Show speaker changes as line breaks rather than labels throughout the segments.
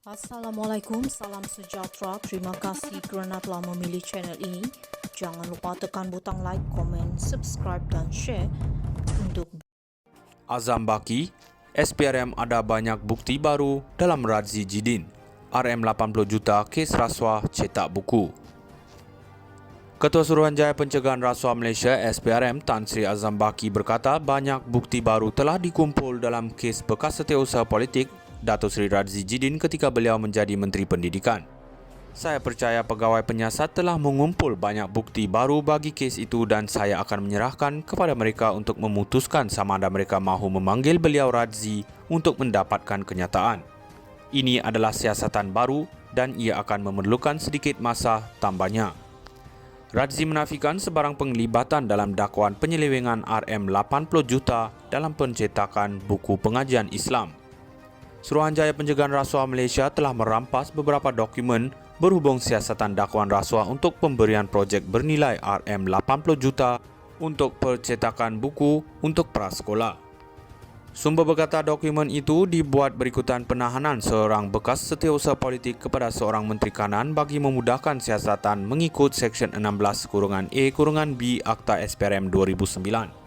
Assalamualaikum, salam sejahtera. Terima kasih kerana telah memilih channel ini. Jangan lupa tekan butang like, komen, subscribe dan share untuk
Azam Baki, SPRM ada banyak bukti baru dalam Radzi Jidin. RM 80 juta kes rasuah cetak buku. Ketua Suruhanjaya Pencegahan Rasuah Malaysia SPRM Tan Sri Azam Baki berkata banyak bukti baru telah dikumpul dalam kes bekas setiausaha politik Datuk Seri Radzi Jidin ketika beliau menjadi Menteri Pendidikan. Saya percaya pegawai penyiasat telah mengumpul banyak bukti baru bagi kes itu dan saya akan menyerahkan kepada mereka untuk memutuskan sama ada mereka mahu memanggil beliau Radzi untuk mendapatkan kenyataan. Ini adalah siasatan baru dan ia akan memerlukan sedikit masa, tambahnya. Radzi menafikan sebarang penglibatan dalam dakwaan penyelewengan RM 80 juta dalam pencetakan buku pengajian Islam. Suruhanjaya Pencegahan Rasuah Malaysia telah merampas beberapa dokumen berhubung siasatan dakwaan rasuah untuk pemberian projek bernilai RM 80 juta untuk percetakan buku untuk prasekolah. Sumber berkata dokumen itu dibuat berikutan penahanan seorang bekas setiausaha politik kepada seorang Menteri Kanan bagi memudahkan siasatan mengikut Seksyen 16-A-B Akta SPRM 2009.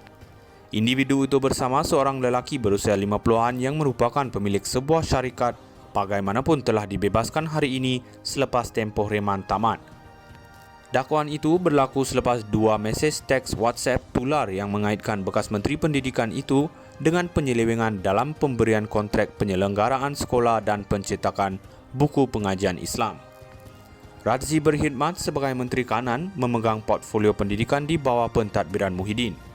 Individu itu bersama seorang lelaki berusia 50-an yang merupakan pemilik sebuah syarikat bagaimanapun telah dibebaskan hari ini selepas tempoh reman tamat. Dakwaan itu berlaku selepas 2 mesej teks WhatsApp tular yang mengaitkan bekas Menteri Pendidikan itu dengan penyelewengan dalam pemberian kontrak penyelenggaraan sekolah dan pencetakan buku pengajian Islam. Radzi berkhidmat sebagai Menteri Kanan memegang portfolio pendidikan di bawah pentadbiran Muhyiddin.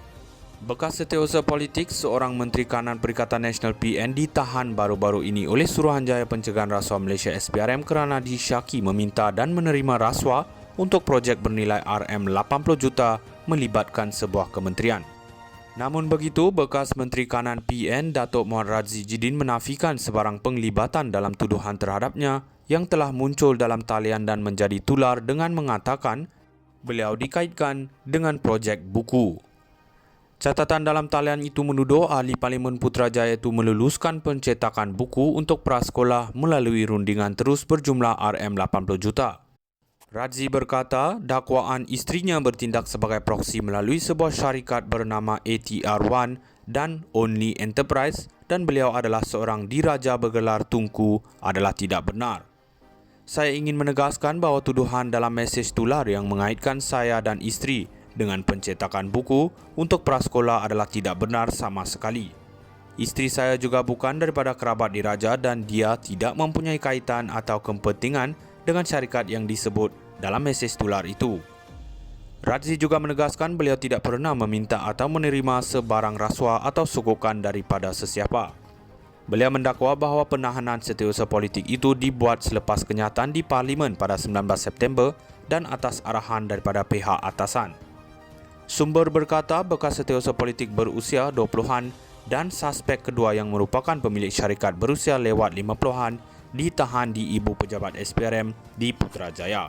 Bekas setiausaha politik seorang Menteri Kanan Perikatan Nasional PN ditahan baru-baru ini oleh Suruhanjaya Pencegahan Rasuah Malaysia SPRM kerana disyaki meminta dan menerima rasuah untuk projek bernilai RM 80 juta melibatkan sebuah kementerian. Namun begitu, bekas Menteri Kanan PN Datuk Muhammad Radzi Jidin menafikan sebarang penglibatan dalam tuduhan terhadapnya yang telah muncul dalam talian dan menjadi tular dengan mengatakan beliau dikaitkan dengan projek buku. Catatan dalam talian itu menuduh Ahli Parlimen Putrajaya itu meluluskan pencetakan buku untuk prasekolah melalui rundingan terus berjumlah RM 80 juta. Radzi berkata dakwaan isterinya bertindak sebagai proksi melalui sebuah syarikat bernama ATR1 dan Only Enterprise dan beliau adalah seorang diraja bergelar Tunku adalah tidak benar. Saya ingin menegaskan bahawa tuduhan dalam mesej tular yang mengaitkan saya dan isteri dengan pencetakan buku untuk prasekolah adalah tidak benar sama sekali. Isteri saya juga bukan daripada kerabat diraja dan dia tidak mempunyai kaitan atau kepentingan dengan syarikat yang disebut dalam mesej tular itu. Radzi juga menegaskan beliau tidak pernah meminta atau menerima sebarang rasuah atau sokongan daripada sesiapa. Beliau mendakwa bahawa penahanan setiausaha politik itu dibuat selepas kenyataan di Parlimen pada 19 September dan atas arahan daripada pihak atasan. Sumber berkata bekas setiausaha politik berusia 20-an dan suspek kedua yang merupakan pemilik syarikat berusia lewat 50-an ditahan di Ibu Pejabat SPRM di Putrajaya.